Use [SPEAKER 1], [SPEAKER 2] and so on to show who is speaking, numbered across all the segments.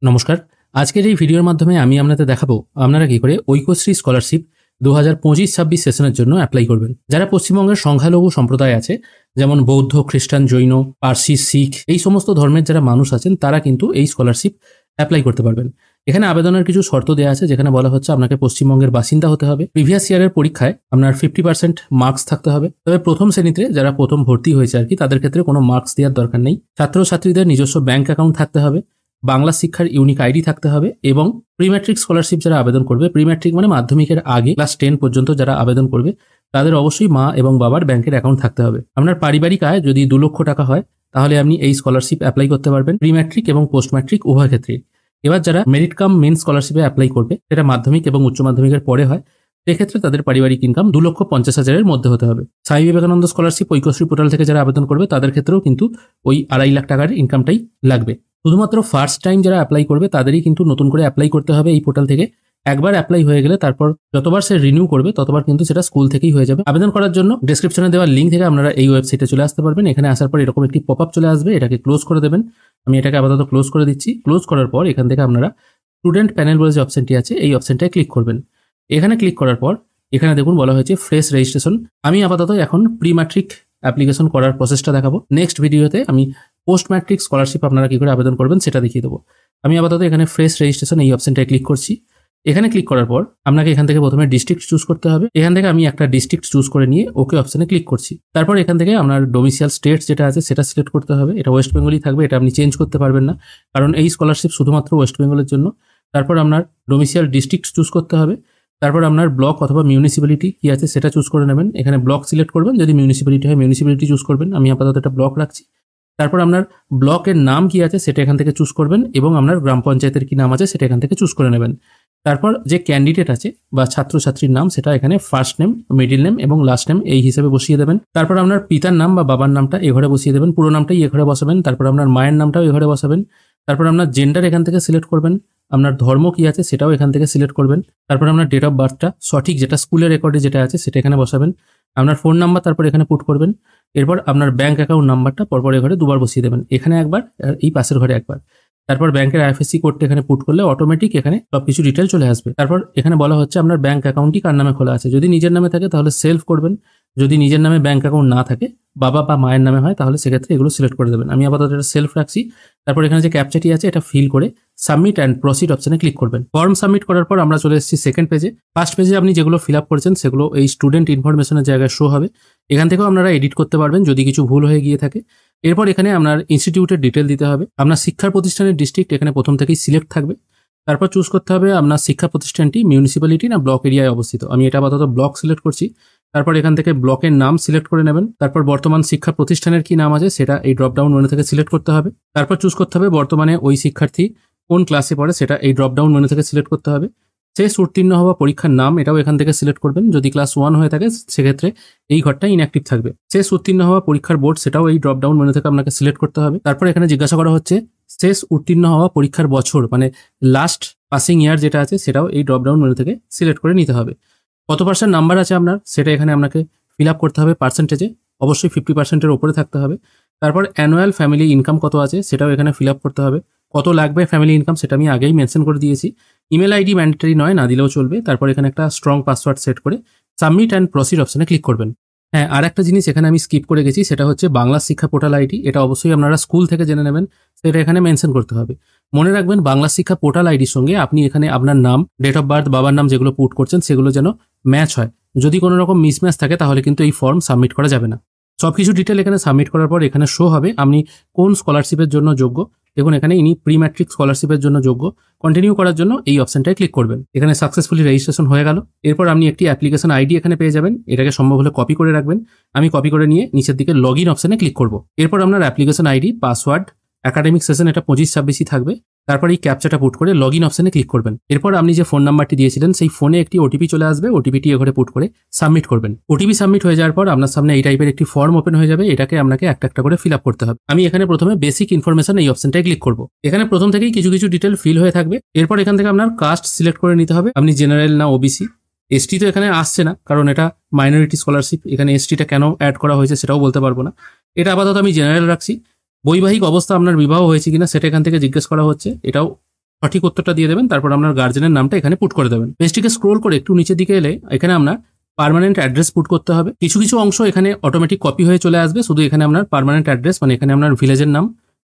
[SPEAKER 1] নমস্কার। আজকের এই ভিডিওর মাধ্যমে আমি আপনাদের দেখাবো আপনারা কি করে ঐক্যশ্রী স্কলারশিপ 2025-26 সেশনের জন্য অ্যাপ্লাই করবেন। যারা পশ্চিমবঙ্গের সংখ্যালঘু সম্প্রদায় আছে, যেমন বৌদ্ধ, খ্রিস্টান, জৈন, পার্সি, শিখ, এই সমস্ত ধর্মের যারা মানুষ আছেন তারা কিন্তু এই স্কলারশিপ অ্যাপ্লাই করতে পারবেন। এখানে আবেদনের কিছু শর্ত দেওয়া আছে, যেখানে বলা হচ্ছে আপনাকে পশ্চিমবঙ্গের বাসিন্দা হতে হবে, প্রিভিয়াস ইয়ারের পরীক্ষায় আপনার 50% মার্কস থাকতে হবে। তবে প্রথম শ্রেণীতে যারা প্রথম ভর্তি হয়েছে আর কি, তাদের ক্ষেত্রে কোনো মার্কস দেওয়ার দরকার নেই। ছাত্রছাত্রীদের নিজস্ব ব্যাংক অ্যাকাউন্ট থাকতে হবে, বাংলা শিক্ষার ইউনিক আইডি থাকতে হবে এবং প্রিম্যাট্রিক স্কলারশিপ যারা আবেদন করবে, প্রিম্যাট্রিক মানে মাধ্যমিকের আগে ক্লাস 10 পর্যন্ত যারা আবেদন করবে, তাদের অবশ্যই মা এবং বাবার ব্যাংকের অ্যাকাউন্ট থাকতে হবে। আপনার পারিবারিক আয় যদি 2 লক্ষ টাকা হয়, তাহলে আপনি এই স্কলারশিপ অ্যাপ্লাই করতে পারবেন, প্রিম্যাট্রিক এবং পোস্ট ম্যাট্রিক উভয় ক্ষেত্রে। এবার যারা মেরিট কাম মেন স্কলারশিপে অ্যাপ্লাই করবে, সেটা মাধ্যমিক এবং উচ্চ মাধ্যমিকের পরে হয়, সেক্ষেত্রে তাদের পারিবারিক ইনকাম 2,50,000-এর মধ্যে হতে হবে। স্বামী বিবেকানন্দ স্কলারশিপ ঐক্যশ্রী পোর্টাল থেকে যারা আবেদন করবে, তাদের ক্ষেত্রেও কিন্তু ওই 2.5 লাখ টাকার ইনকামটাই লাগবে। শুধুমাত্র ফার্স্ট টাইম যারা অ্যাপ্লাই করবে তাদেরই কিন্তু নতুন করে অ্যাপ্লাই করতে হবে এই পোর্টাল থেকে। একবার অ্যাপ্লাই হয়ে গেলে তারপর যতবার সে রিনিউ করবে ততবার কিন্তু সেটা স্কুল থেকেই হয়ে যাবে। আবেদন করার জন্য ডেসক্রিপশনে দেওয়া লিঙ্ক থেকে আপনারা এই ওয়েবসাইটে চলে আসতে পারবেন। এখানে আসার পর এরকম একটি পপ আপ চলে আসবে, এটাকে ক্লোজ করে দেবেন। আমি এটাকে আপাতত ক্লোজ করে দিচ্ছি। ক্লোজ করার পর এখান থেকে আপনারা স্টুডেন্ট প্যানেল বলে যে অপশনটি আছে, এই অপশনটায় ক্লিক করবেন। এখানে ক্লিক করার পর এখানে দেখুন বলা হয়েছে ফ্রেশ রেজিস্ট্রেশন। আমি আপাতত এখন প্রি ম্যাট্রিক অ্যাপ্লিকেশন করার প্রসেসটা দেখাবো। নেক্সট ভিডিওতে আমি পোস্ট ম্যাট্রিক স্কলারশিপ আপনারা কি করে আবেদন করবেন সেটা দেখিয়ে দেবো। আমি আপাতত এখানে ফ্রেশ রেজিস্ট্রেশন এই অপশনটায় ক্লিক করছি। এখানে ক্লিক করার পর আপনাকে এখান থেকে প্রথমে ডিস্ট্রিক্ট চুজ করতে হবে। এখান থেকে আমি একটা ডিস্ট্রিক্ট চুজ করে নিয়ে ওকে অপশনে ক্লিক করছি। তারপর এখান থেকে আপনার ডোমিসিয়াল স্টেট যেটা আছে সেটা সিলেক্ট করতে হবে। এটা ওয়েস্ট বেঙ্গলই থাকবে, এটা আপনি চেঞ্জ করতে পারবেন না, কারণ এই স্কলারশিপ শুধুমাত্র ওয়েস্ট বেঙ্গলের জন্য। তারপর আপনার ডোমিসিয়াল ডিস্ট্রিক্ট চুজ করতে হবে। তারপর আপনার ব্লক অথবা মিউনিসিপ্যালিটি কি আছে সেটা চুজ করে নেবেন। এখানে ব্লক সিলেক্ট করবেন, যদি মিউনিসিপ্যালিটি হয় মিউনিসিপ্যালিটি চুজ করবেন। আমি আপাতত একটা ব্লক রাখছি। তারপর আপনার ব্লকের নাম কি আছে সেটা এখান থেকে চুজ করবেন এবং আপনার গ্রাম পঞ্চায়েতের কি নাম আছে সেটা এখান থেকে চুজ করে নেবেন। তারপর যে ক্যান্ডিডেট আছে বা ছাত্রছাত্রীর নাম সেটা এখানে ফার্স্ট নেম, মিডিল নেম এবং লাস্ট নেম এই হিসেবে বসিয়ে দেবেন। তারপর আপনার পিতার নাম বা বাবার নামটা এ ঘরে বসিয়ে দেবেন, পুরো নামটাই এ ঘরে বসাবেন। তারপর আপনার মায়ের নামটাও এ ঘরে বসাবেন। তারপর আপনার জেন্ডার এখান থেকে সিলেক্ট করবেন। আপনার ধর্ম কি আছে সেটাও এখান থেকে সিলেক্ট করবেন। তারপর আপনার ডেট অফ বার্থটা সঠিক, যেটা স্কুলের রেকর্ডে যেটা আছে সেটা এখানে বসাবেন। আপনার ফোন নাম্বার তারপর এখানে পুট করবেন। এরপর আপনার ব্যাংক অ্যাকাউন্ট নাম্বারটা পরপর এ ঘরে 2বার বসিয়ে দেবেন, এখানে একবার আর এই পাশের ঘরে একবার। তারপর ব্যাংকের আইএফএসসি কোডটা এখানে পুট করলে অটোমেটিক এখানে সবকিছু ডিটেল চলে আসবে। তারপর এখানে বলা হচ্ছে আপনার ব্যাংক অ্যাকাউন্টটি কার নামে খোলা আছে। যদি নিজের নামে থাকে তাহলে সেলফ করবেন, যদি নিজের নামে ব্যাংক অ্যাকাউন্ট না থাকে, বাবা বা মায়ের নামে হয়, তাহলে সেক্ষেত্রে এগুলো সিলেক্ট করে দেবেন। আমি আপাতত এটা সেলফ রাখছি। তারপর এখানে যে ক্যাপচাটি আছে এটা ফিল করে সাবমিট অ্যান্ড প্রসিড অপশনে ক্লিক করবেন। ফর্ম সাবমিট করার পর আমরা চলে এসেছি সেকেন্ড পেজে। ফার্স্ট পেজে আপনি যেগুলো ফিল আপ করেছেন সেগুলো এই স্টুডেন্ট ইনফরমেশনের জায়গায় শো হবে। এখান থেকেও আপনারা এডিট করতে পারবেন যদি কিছু ভুল হয়ে গিয়ে থাকে। এরপর এখানে আপনার ইনস্টিটিউটের ডিটেল দিতে হবে। আপনার শিক্ষার প্রতিষ্ঠানের ডিস্ট্রিক্ট এখানে প্রথম থেকেই সিলেক্ট থাকবে। তারপর চুজ করতে হবে আপনার শিক্ষা প্রতিষ্ঠানটি মিউনিসিপ্যালিটি না ব্লক এরিয়ায় অবস্থিত। আমি এটা আপাতত ব্লক সিলেক্ট করছি। তারপর এখান থেকে ব্লকের নাম সিলেক্ট করে নেবেন। তারপর বর্তমান শিক্ষা প্রতিষ্ঠানের কি নাম আছে সেটা এই ড্রপডাউন মেনু থেকে সিলেক্ট করতে হবে। তারপর চুজ করতে হবে বর্তমানে ওই শিক্ষার্থী কোন ক্লাসে পড়ে, সেটা এই ড্রপডাউন মেনু থেকে সিলেক্ট করতে হবে। শেষ উত্তীর্ণ হওয়া পরীক্ষার নাম এটাও এখান থেকে সিলেক্ট করবেন। যদি ক্লাস 1 হয়ে থাকে সেক্ষেত্রে এই ঘরটা ইনঅ্যাক্টিভ থাকবে। শেষ উত্তীর্ণ হওয়া পরীক্ষার বোর্ড সেটাও এই ড্রপডাউন মেনু থেকে আপনাকে সিলেক্ট করতে হবে। তারপর এখানে জিজ্ঞাসা করা হচ্ছে শেষ উত্তীর্ণ হওয়া পরীক্ষার বছর, মানে লাস্ট পাসিং ইয়ার যেটা আছে সেটাও এই ড্রপডাউন মেনু থেকে সিলেক্ট করে নিতে হবে। কত পার্সেন্ট নাম্বার আছে আপনার সেটা এখানে আপনাকে ফিল আপ করতে হবে পার্সেন্টেজে, অবশ্যই 50%-এর উপরে থাকতে হবে। তারপর অ্যানুয়াল ফ্যামিলি ইনকাম কত আছে সেটাও এখানে ফিল আপ করতে হবে। কত লাগবে ফ্যামিলি ইনকাম সেটা আমি আগেই মেনশন করে দিয়েছি। ইমেল আইডি ম্যান্ডেটরি নয়, না দিলেও চলবে। তারপর এখানে একটা স্ট্রং পাসওয়ার্ড সেট করে সাবমিট অ্যান্ড প্রসিড অপশনে ক্লিক করবেন। হ্যাঁ, আর একটা জিনিস এখানে আমি স্কিপ করে গেছি, সেটা হচ্ছে বাংলা শিক্ষা পোর্টাল আইডি। এটা অবশ্যই আপনারা স্কুল থেকে জেনে নেবেন, সেটা এখানে মেনশন করতে হবে। মনে রাখবেন বাংলা শিক্ষা পোর্টাল আইডির সঙ্গে আপনি এখানে আপনার নাম, ডেট অফ বার্থ, বাবার নাম যেগুলো পুট করছেন সেগুলো যেন ম্যাচ হয়। যদি কোনো রকম মিসম্যাচ থাকে তাহলে কিন্তু এই ফর্ম সাবমিট করা যাবে না। সবকিছু ডিটেল এখানে সাবমিট করার পর এখানে শো হবে আপনি কোন স্কলারশিপের জন্য যোগ্য। দেখুন এখানে ইনি প্রি ম্যাট্রিক স্কলারশিপের জন্য যোগ্য। কন্টিনিউ করার জন্য এই অপশনটায় ক্লিক করবেন। এখানে সাকসেসফুলি রেজিস্ট্রেশন হয়ে গেল। এরপর আপনি একটি অ্যাপ্লিকেশন আইডি এখানে পেয়ে যাবেন, এটাকে সম্ভব হলে কপি করে রাখবেন। আমি কপি করে নিয়ে নিচের দিকে লগ ইন অপশনে ক্লিক করব। এরপর আপনার application ID, password, academic session এটা 25-26 থাকবে। তারপর এই ক্যাপচাটা পুট করে লগ ইন অপশনে ক্লিক করবেন। এরপর আপনি যে ফোন নাম্বারটি দিয়েছিলেন সেই ফোনে একটি ওটিপি চলে আসবে, ওটিপিটি এ ঘরে পুট করে সাবমিট করবেন। ওটিপি সাবমিট হয়ে যাওয়ার পর আপনার সামনে এই টাইপের একটি ফর্ম ওপেন হয়ে যাবে, এটাকে আপনাকে একটা একটা করে ফিল আপ করতে হবে। আমি এখানে প্রথমে বেসিক ইনফরমেশন এই অপশনটায় ক্লিক করব। এখানে প্রথম থেকেই কিছু কিছু ডিটেল ফিল হয়ে থাকবে। এরপর এখান থেকে আপনার কাস্ট সিলেক্ট করে নিতে হবে, আপনি জেনারেল না ওবিসি। এসটি তো এখানে আসছে না, কারণ এটা মাইনরিটি স্কলারশিপ। এখানে এসটিটা কেন অ্যাড করা হয়েছে সেটাও বলতে পারবো না। এটা আপাতত আমি জেনারেল রাখছি। বৈবাহিক অবস্থা আপনার বিবাহ হয়েছে কিনা সেটা এখান থেকে জিজ্ঞেস করা হচ্ছে, এটাও সঠিক উত্তরটা দিয়ে দেবেন, তারপর আপনার গার্জেনের নামটা এখানে পুট করে দেবেন। পেজটিকে স্ক্রোল করে একটু নিচের দিকে এলে এখানে আপনার পার্মানেন্ট অ্যাড্রেস পুট করতে হবে। কিছু কিছু অংশ এখানে অটোমেটিক কপি হয়ে চলে আসবে, শুধু এখানে আপনার পার্মানেন্ট অ্যাড্রেস মানে এখানে আপনার ভিলেজের নাম,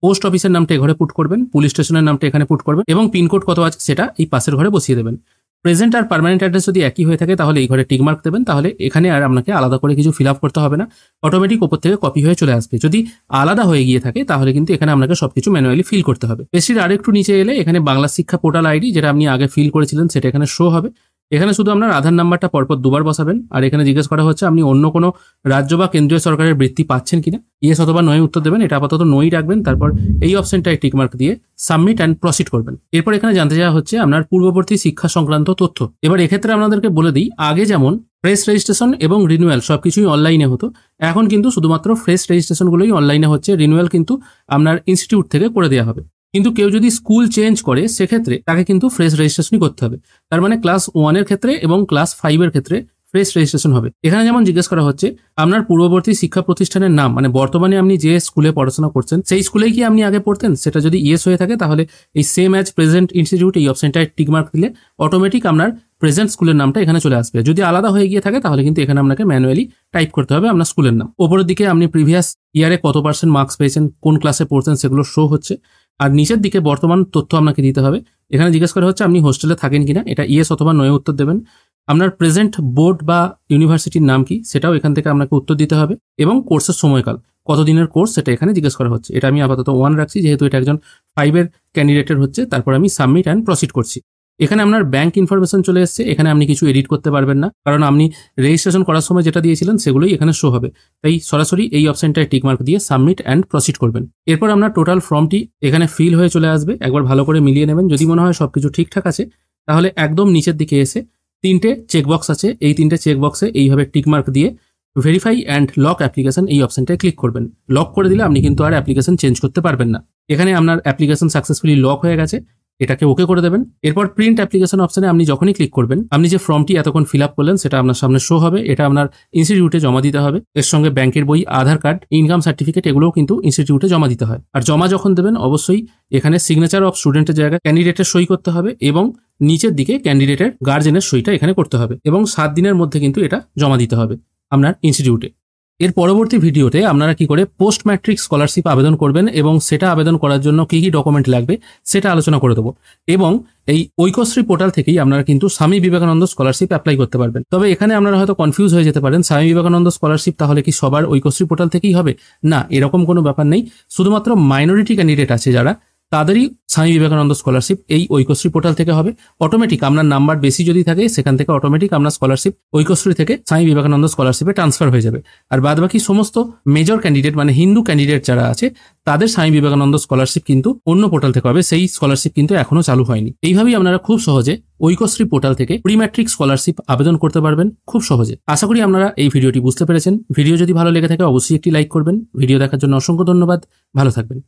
[SPEAKER 1] পোস্ট অফিসের নামটা এ ঘরে পুট করবেন, পুলিশ স্টেশনের নামটা এখানে পুট করবেন এবং পিনকোড কত আছে সেটা এই পাশের ঘরে বসিয়ে দেবেন। প্রেজেন্ট আর পার্মানেন্ট অ্যাড্রেস যদি একই হয়ে থাকে তাহলে এই ঘরে টিকমার্ক দেবেন, তাহলে এখানে আর আপনাকে আলাদা করে কিছু ফিল আপ করতে হবে না, অটোমেটিক ওপর থেকে কপি হয়ে চলে আসবে। যদি আলাদা হয়ে গিয়ে থাকে তাহলে কিন্তু এখানে আপনাকে সবকিছু ম্যানুয়ালি ফিল করতে হবে। পেজটির আরেকটু নিচে এলে এখানে বাংলা শিক্ষা পোর্টাল আইডি যেটা আপনি আগে ফিল করেছিলেন সেটা এখানে শো হবে। এখানে শুধু আপনার আধার নাম্বারটা পরপর দুবার বসাবেন, আর এখানে জিজ্ঞেস করা হচ্ছে আপনি অন্য কোনো রাজ্য বা কেন্দ্রীয় সরকারের বৃত্তি পাচ্ছেন কিনা, ইয়েস অথবা নয় উত্তর দেবেন। এটা আপাতত নই রাখবেন, তারপর এই অপশনটায় টিকমার্ক দিয়ে সাবমিট অ্যান্ড প্রসিড করবেন। এরপর এখানে জানতে চাওয়া হচ্ছে আপনার পূর্ববর্তী শিক্ষা সংক্রান্ত তথ্য। এবার এক্ষেত্রে আপনাদেরকে বলে দিই, আগে যেমন ফ্রেশ রেজিস্ট্রেশন এবং রিনিউয়াল সবকিছুই অনলাইনে হতো, এখন কিন্তু শুধুমাত্র ফ্রেশ রেজিস্ট্রেশনগুলোই অনলাইনে হচ্ছে, রিনিউয়াল কিন্তু আপনার ইনস্টিটিউট থেকে করে দেওয়া হবে। কিন্তু কেউ যদি স্কুল চেঞ্জ করে সেক্ষেত্রে তাকে কিন্তু ফ্রেশ রেজিস্ট্রেশনই করতে হবে। তার মানে ক্লাস 1-এর ক্ষেত্রে এবং ক্লাস 5-এর ক্ষেত্রে ফ্রেশ রেজিস্ট্রেশন হবে। এখানে যেমন জিজ্ঞেস করা হচ্ছে আপনার পূর্ববর্তী শিক্ষা প্রতিষ্ঠানের নাম, মানে বর্তমানে আপনি যে স্কুলে পড়াশোনা করছেন সেই স্কুলেই কি আপনি আগে পড়তেন, সেটা যদি ইয়েস হয়ে থাকে তাহলে এই সেম অ্যাজ প্রেজেন্ট ইনস্টিটিউট এই অপশনটায় টিকমার্ক দিলে অটোমেটিক আপনার প্রেজেন্ট স্কুলের নামটা এখানে চলে আসবে। যদি আলাদা হয়ে গিয়ে থাকে তাহলে কিন্তু এখানে আপনাকে ম্যানুয়ালি টাইপ করতে হবে আপনার স্কুলের নাম। ওপরের দিকে আপনি প্রিভিয়াস ইয়ারে কত % মার্কস পেয়েছেন, কোন ক্লাসে পড়ছেন সেগুলো শো হচ্ছে, আর নিচের দিকে বর্তমান তথ্য আপনাকে দিতে হবে। এখানে জিজ্ঞেস করা হচ্ছে আপনি হোস্টেলে থাকেন কিনা, এটা ইয়েস অথবা নয় উত্তর দেবেন। আপনার প্রেজেন্ট বোর্ড বা ইউনিভার্সিটির নাম কি সেটাও এখান থেকে আপনাকে উত্তর দিতে হবে, এবং কোর্সের সময়কাল কতদিনের কোর্স সেটা এখানে জিজ্ঞেস করা হচ্ছে। এটা আমি আপাতত 1 রাখছি যেহেতু এটা একজন 5-এর ক্যান্ডিডেটের হচ্ছে। তারপর আমি সাবমিট অ্যান্ড প্রসিড করছি। এখানে আপনার ব্যাংক ইনফরমেশন চলে এসেছে, এখানে আপনি কিছু এডিট করতে পারবেন না, কারণ আপনি রেজিস্ট্রেশন করার সময় যেটা দিয়েছিলেন সেগুলোই এখানে শো হবে। তাই সরাসরি এই অপশনটায় টিকমার্ক দিয়ে সাবমিট অ্যান্ড প্রসিড করবেন। এরপর আপনার টোটাল ফর্মটি এখানে ফিল হয়ে চলে আসবে, একবার ভালো করে মিলিয়ে নেবেন। যদি মনে হয় সবকিছু ঠিকঠাক আছে তাহলে একদম নিচের দিকে এসে 3টে চেকবক্স আছে, এই 3টে চেকবক্সে এইভাবে টিকমার্ক দিয়ে ভেরিফাই অ্যান্ড লক অ্যাপ্লিকেশন এই অপশনটায় ক্লিক করবেন। লক করে দিলে আপনি কিন্তু আর অ্যাপ্লিকেশন চেঞ্জ করতে পারবেন না। এখানে আপনার অ্যাপ্লিকেশন সাকসেসফুলি লক হয়ে গেছে, এটাকে ওকে করে দেবেন। এরপর প্রিন্ট অ্যাপ্লিকেশন অপশনে আপনি যখনই ক্লিক করবেন আপনি যে ফর্মটি এতক্ষণ ফিল আপ করলেন সেটা আপনার সামনে শো হবে। এটা আপনার ইনস্টিটিউটে জমা দিতে হবে, এর সঙ্গে ব্যাংকের বই, আধার কার্ড, ইনকাম সার্টিফিকেট এগুলোও কিন্তু ইনস্টিটিউটে জমা দিতে হয়। আর জমা যখন দেবেন অবশ্যই এখানে সিগনেচার অফ স্টুডেন্টের জায়গায় ক্যান্ডিডেটের সই করতে হবে, এবং নিচের দিকে ক্যান্ডিডেটের গার্জেনের সইটা এখানে করতে হবে, এবং 7 দিনের মধ্যে কিন্তু এটা জমা দিতে হবে আপনার ইনস্টিটিউটে। এর পরবর্তী ভিডিওতে আপনারা কি করে পোস্ট ম্যাট্রিক স্কলারশিপ আবেদন করবেন এবং সেটা আবেদন করার জন্য কি কি ডকুমেন্ট লাগবে সেটা আলোচনা করে দেবো, এবং এই ঐক্যশ্রী পোর্টাল থেকেই আপনারা কিন্তু স্বামী বিবেকানন্দ স্কলারশিপ অ্যাপ্লাই করতে পারবেন। তবে এখানে আপনারা হয়তো কনফিউজ হয়ে যেতে পারেন, স্বামী বিবেকানন্দ স্কলারশিপ তাহলে কি সবার ঐক্যশ্রী পোর্টাল থেকেই হবে? না, এরকম কোনো ব্যাপার নেই। শুধুমাত্র মাইনরিটি ক্যান্ডিডেট আছে যারা, তাদেরই স্বামী বিবেকানন্দ স্কলারশিপ এই ঐক্যশ্রী পোর্টাল থেকে হবে। অটোমেটিক আপনার নাম্বার বেশি যদি থাকে সেখান থেকে অটোমেটিক আপনার স্কলারশিপ ঐক্যশ্রী থেকে স্বামী বিবেকানন্দ স্কলারশিপে ট্রান্সফার হয়ে যাবে। আর বাদবাকি সমস্ত মেজর ক্যান্ডিডেট মানে হিন্দু ক্যান্ডিডেট যারা আছে তাদের স্বামী বিবেকানন্দ স্কলারশিপ কিন্তু অন্য পোর্টাল থেকে হবে, সেই স্কলারশিপ কিন্তু এখনো চালু হয়নি। এইভাবেই আপনারা খুব সহজে ঐক্যশ্রী পোর্টাল থেকে প্রি ম্যাট্রিক স্কলারশিপ আবেদন করতে পারবেন খুব সহজে। আশা করি আপনারা এই ভিডিওটি বুঝতে পেরেছেন। ভিডিও যদি ভালো লেগে থাকে অবশ্যই একটি লাইক করবেন। ভিডিও দেখার জন্য অসংখ্য ধন্যবাদ, ভালো থাকবেন।